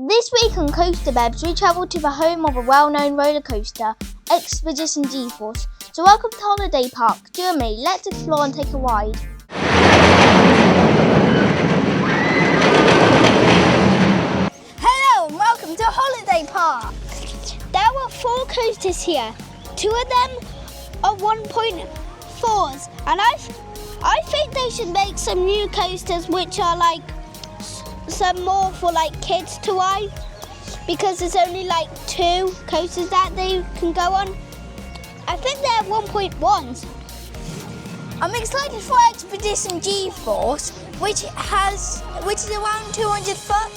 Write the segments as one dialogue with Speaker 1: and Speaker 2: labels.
Speaker 1: This week on Coaster Bebs, we travel to the home of a well-known roller coaster, Expedition GeForce. So welcome to Holiday Park. Join me, let's explore and take a ride. Hello and welcome to Holiday Park. There were 4 coasters here. 2 of them are 1.4s, and I think they should make some new coasters which are like some more for like kids to ride, because there's only like 2 coasters that they can go on. I think they're 1.1s. I'm excited for Expedition GeForce, which is around 200 foot.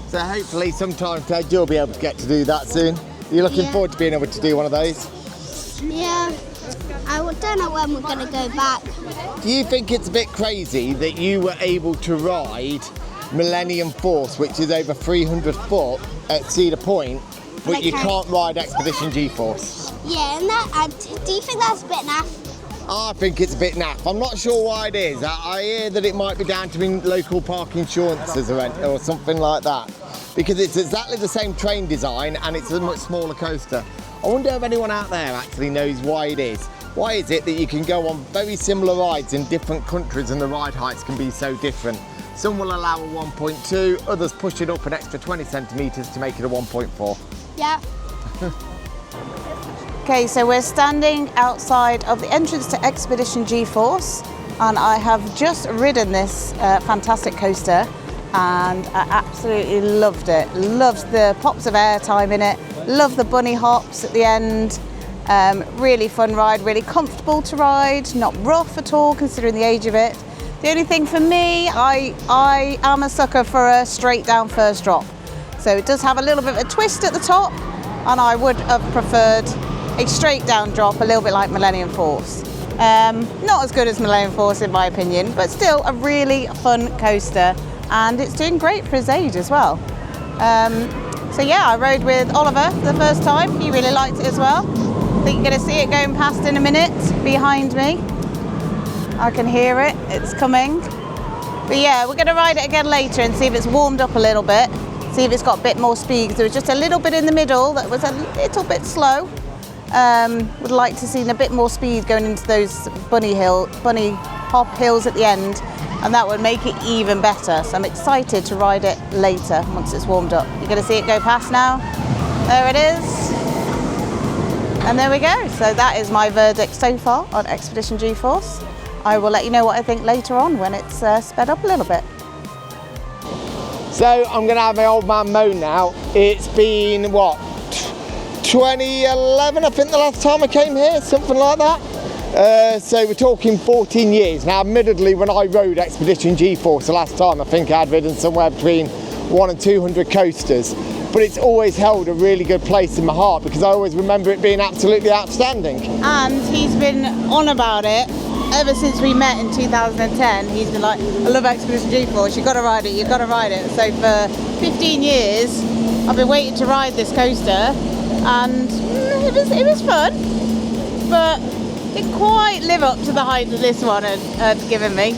Speaker 2: So hopefully sometime Ted, you'll be able to get to do that soon. Are you looking forward to being able to do one of those?
Speaker 1: Yeah, I don't know when we're going to go back.
Speaker 2: Do you think it's a bit crazy that you were able to ride Millennium Force, which is over 300 foot at Cedar Point, but you can't ride Expedition GeForce?
Speaker 1: Yeah, and do you think that's a bit naff?
Speaker 2: I think it's a bit naff. I'm not sure why it is. I hear that it might be down to local park insurances or something like that, because it's exactly the same train design and it's a much smaller coaster. I wonder if anyone out there actually knows why it is. Why is it that you can go on very similar rides in different countries and the ride heights can be so different? Some will allow a 1.2, others push it up an extra 20 centimetres to make it a 1.4.
Speaker 1: Yeah.
Speaker 3: Okay, so we're standing outside of the entrance to Expedition GeForce, and I have just ridden this fantastic coaster and I absolutely loved it. Loved the pops of airtime in it, loved the bunny hops at the end. Really fun ride, really comfortable to ride, not rough at all considering the age of it. The only thing for me, I am a sucker for a straight down first drop. So it does have a little bit of a twist at the top, and I would have preferred a straight down drop, a little bit like Millennium Force. Not as good as Millennium Force in my opinion, but still a really fun coaster, and it's doing great for his age as well. So yeah, I rode with Oliver for the first time. He really liked it as well. I think you're going to see it going past in a minute behind me. I can hear it, it's coming. But yeah, we're going to ride it again later and see if it's warmed up a little bit, see if it's got a bit more speed. There was just a little bit in the middle that was a little bit slow. Would like to see a bit more speed going into those bunny hop hills at the end, and that would make it even better. So I'm excited to ride it later once it's warmed up. You're going to see it go past now. There it is. And there we go. So that is my verdict so far on Expedition GeForce. I will let you know what I think later on when it's sped up a little bit.
Speaker 2: So I'm going to have my old man Mo now. It's been, what, 2011, I think the last time I came here, something like that. So we're talking 14 years. Now, admittedly, when I rode Expedition GeForce the last time, I think I'd ridden somewhere between 100 and 200 coasters. But it's always held a really good place in my heart because I always remember it being absolutely outstanding.
Speaker 3: And he's been on about it ever since we met in 2010. He's been like, I love Expedition GeForce, you've got to ride it, you've got to ride it. So for 15 years, I've been waiting to ride this coaster. And it was fun, but it didn't quite live up to the hype that this one had given me.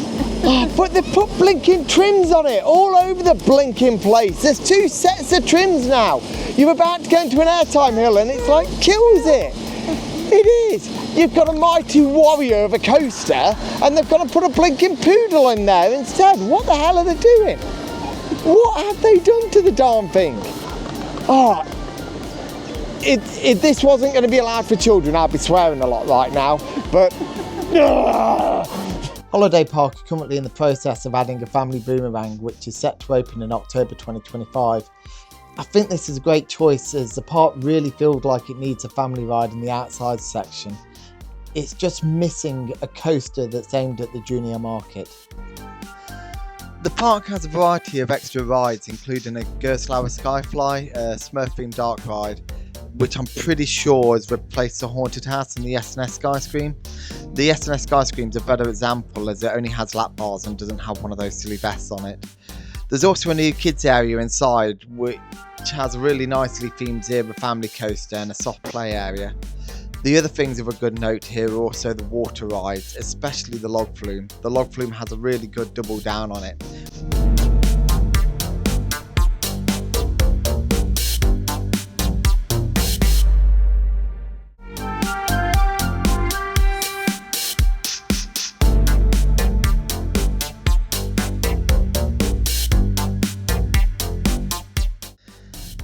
Speaker 2: But they put blinking trims on it, all over the blinking place. There's 2 sets of trims now. You're about to go into an airtime hill and it's like kills it. It is. You've got a mighty warrior of a coaster and they've got to put a blinking poodle in there instead. What the hell are they doing? What have they done to the darn thing? Oh. If this wasn't going to be allowed for children, I'd be swearing a lot right now, but... Holiday Park are currently in the process of adding a family boomerang, which is set to open in October 2025. I think this is a great choice as the park really feels like it needs a family ride in the outside section. It's just missing a coaster that's aimed at the junior market. The park has a variety of extra rides, including a Gerstlauer Skyfly, a Smurf-themed dark ride, which I'm pretty sure has replaced the Haunted House and the S&S Skyscream. The S&S Skyscream's a better example as it only has lap bars and doesn't have one of those silly vests on it. There's also a new kids area inside which has a really nicely themed Zebra family coaster and a soft play area. The other things of a good note here are also the water rides, especially the log flume. The log flume has a really good double down on it.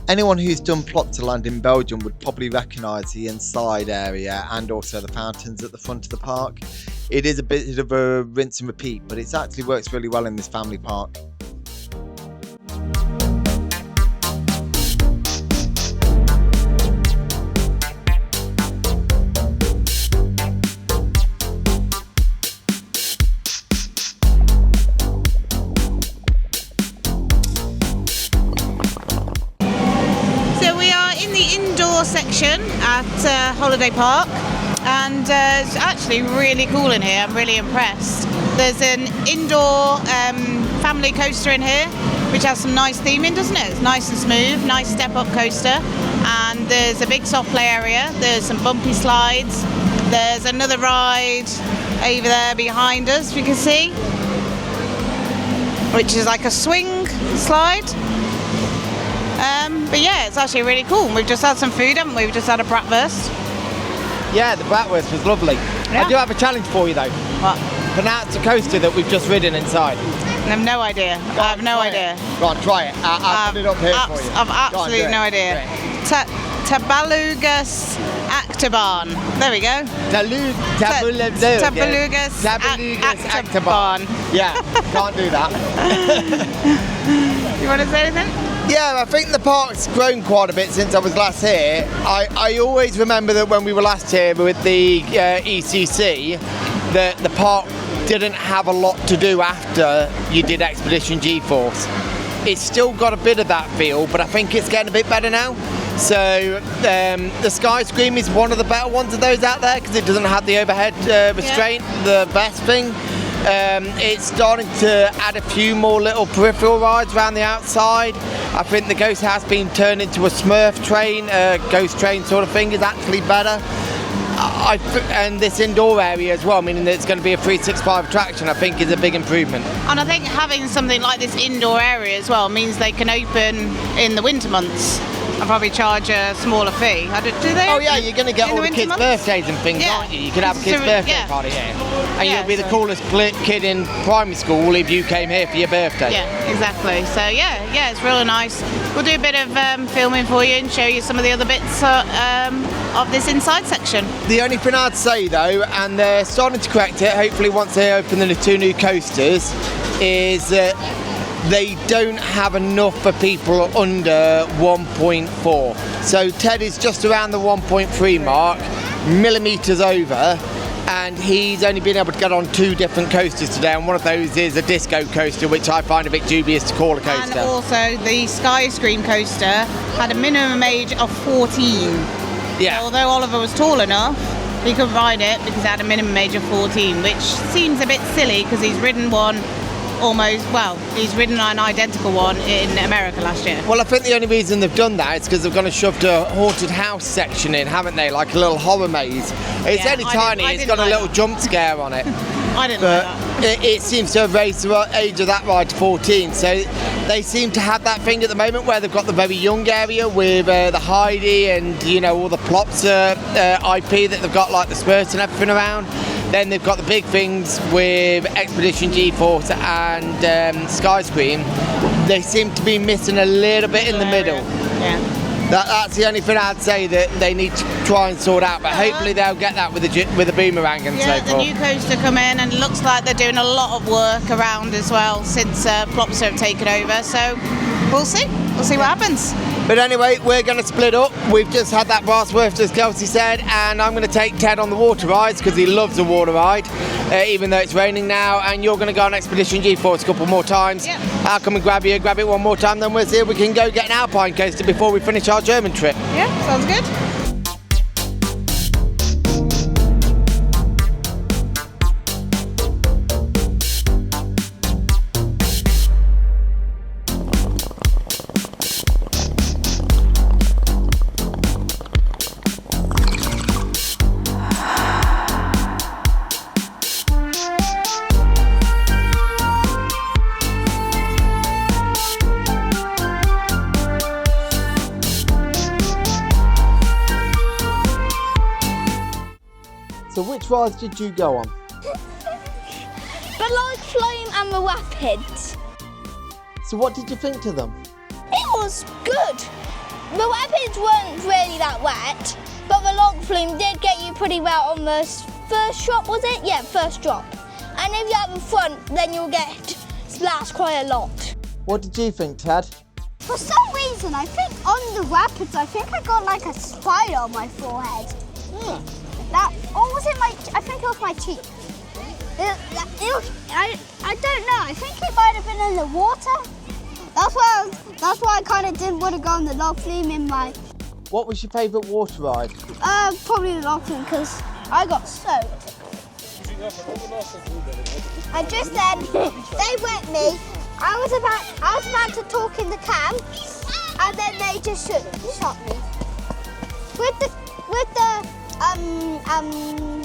Speaker 2: Anyone who's done Plopsa in Belgium would probably recognise the inside area and also the fountains at the front of the park. It is a bit of a rinse and repeat, but it actually works really well in this family park.
Speaker 3: Section at Holiday Park, and it's actually really cool in here. I'm really impressed. There's an indoor family coaster in here which has some nice theming, doesn't it? It's nice and smooth, nice step-up coaster, and there's a big soft play area. There's some bumpy slides. There's another ride over there behind us, if you can see, which is like a swing slide. But yeah, it's actually really cool. We've just had some food, haven't we? We've just had a bratwurst.
Speaker 2: Yeah, the bratwurst was lovely.
Speaker 3: Yeah.
Speaker 2: I do have a challenge for you though.
Speaker 3: What?
Speaker 2: Pronounce the coaster that we've just ridden inside.
Speaker 3: I have no idea. I have no idea.
Speaker 2: Go on, try it. I'll put it up here for you.
Speaker 3: I've absolutely no idea. Tabalugas Actabahn. There we go. Tabalugas Actabahn.
Speaker 2: Yeah, can't do that.
Speaker 3: You want to say anything?
Speaker 2: Yeah, I think the park's grown quite a bit since I was last here. I always remember that when we were last here with the ECC, that the park didn't have a lot to do after you did Expedition GeForce. It's still got a bit of that feel, but I think it's getting a bit better now. So the Skyscream is one of the better ones of those out there because it doesn't have the overhead restraint, the best thing. It's starting to add a few more little peripheral rides around the outside. I think the Ghost House being turned into a Smurf train, ghost train sort of thing, is actually better. And this indoor area as well, meaning that it's going to be a 365 attraction, I think is a big improvement.
Speaker 3: And I think having something like this indoor area as well means they can open in the winter months and probably charge a smaller fee. Do they?
Speaker 2: Oh yeah, you're going to get all the kids' birthdays and things, aren't you? You could have a kid's birthday party here. And you'd be the coolest kid in primary school if you came here for your birthday.
Speaker 3: Yeah, exactly. So yeah, it's really nice. We'll do a bit of filming for you and show you some of the other bits of this inside section.
Speaker 2: The only thing I'd say though, and they're starting to correct it, hopefully once they open the two new coasters, is that they don't have enough for people under 1.4. So Ted is just around the 1.3 mark, millimetres over, and he's only been able to get on 2 different coasters today, and one of those is a disco coaster, which I find a bit dubious to call a coaster.
Speaker 3: And also the Skyscream coaster had a minimum age of 14.
Speaker 2: Yeah.
Speaker 3: So although Oliver was tall enough, he could ride it because it had a minimum age of 14, which seems a bit silly because he's ridden one he's ridden an identical one in America last year.
Speaker 2: Well, I think the only reason they've done that is because they've gone and shoved a haunted house section in, haven't they? Like a little horror maze. It's only tiny, it's got a little jump scare on it.
Speaker 3: I didn't like that.
Speaker 2: It seems to have raised the age of that ride to 14, so they seem to have that thing at the moment where they've got the very young area with the Heidi and, you know, all the Plopsa IP that they've got, like the Spurs and everything around. Then they've got the big things with Expedition GeForce and Skyscream. They seem to be missing a little bit in the middle.
Speaker 3: Yeah.
Speaker 2: That's the only thing I'd say that they need to try and sort out, but hopefully they'll get that with the boomerang and so forth.
Speaker 3: Yeah, the new coaster come in and it looks like they're doing a lot of work around as well since Plopsa have taken over, so we'll see what happens.
Speaker 2: But anyway, we're going to split up. We've just had that Brassworth, as Kelsey said, and I'm going to take Ted on the water rides because he loves a water ride, even though it's raining now, and you're going to go on Expedition GeForce a couple more times.
Speaker 3: Yeah.
Speaker 2: I'll come and grab it one more time, then we'll see if we can go get an Alpine coaster before we finish our German trip.
Speaker 3: Yeah, sounds good.
Speaker 2: Which rides did you go on?
Speaker 1: The log flume and the rapids.
Speaker 2: So what did you think to them?
Speaker 1: It was good. The rapids weren't really that wet, but the log flume did get you pretty wet on the first drop, was it? Yeah, first drop. And if you're at the front, then you'll get splashed quite a lot.
Speaker 2: What did you think, Ted?
Speaker 1: For some reason, I think on the rapids, I think I got like a spider on my forehead. Or was it I think it was my cheek. I don't know. I think it might have been in the water. That's why I kind of didn't want to go on the log flume in my...
Speaker 2: What was your favourite water ride?
Speaker 1: Probably the log flume because I got soaked. And just then, they wet me. I was about to talk in the cam, and then they just shot me with the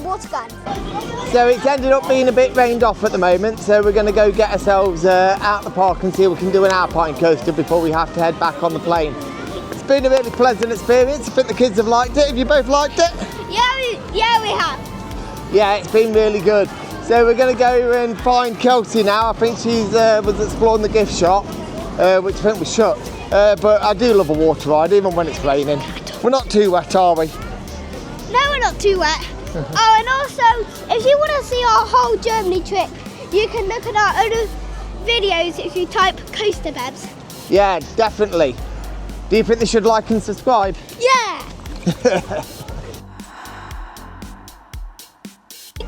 Speaker 1: water gun.
Speaker 2: So it's ended up being a bit rained off at the moment, so we're going to go get ourselves out the park and see if we can do an alpine coaster before we have to head back on the plane. It's been a really pleasant experience. I think the kids have liked it. Have you both liked it?
Speaker 1: Yeah, we have.
Speaker 2: Yeah, it's been really good. So we're going to go and find Kelsey now. I think she was exploring the gift shop, which I think was shut. But I do love a water ride, even when it's raining. We're not too wet, are we?
Speaker 1: No, we're not too wet. Oh, and also, if you want to see our whole Germany trip, you can look at our other videos if you type Coaster Bebs.
Speaker 2: Yeah, definitely. Do you think they should like and subscribe?
Speaker 1: Yeah!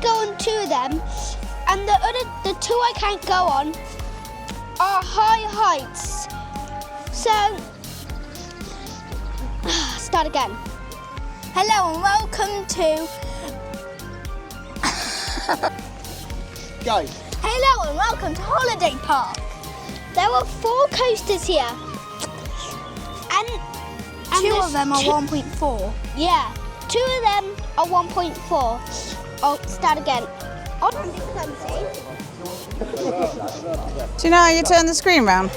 Speaker 1: Go on two of them, and the two I can't go on are high heights. So, start again. Hello and welcome to...
Speaker 2: Go.
Speaker 1: Hello and welcome to Holiday Park. There are 4 coasters here. And two of them are 1.4. Yeah, 2 of them are 1.4. Oh, start again.
Speaker 3: Do you know how you turn the screen round?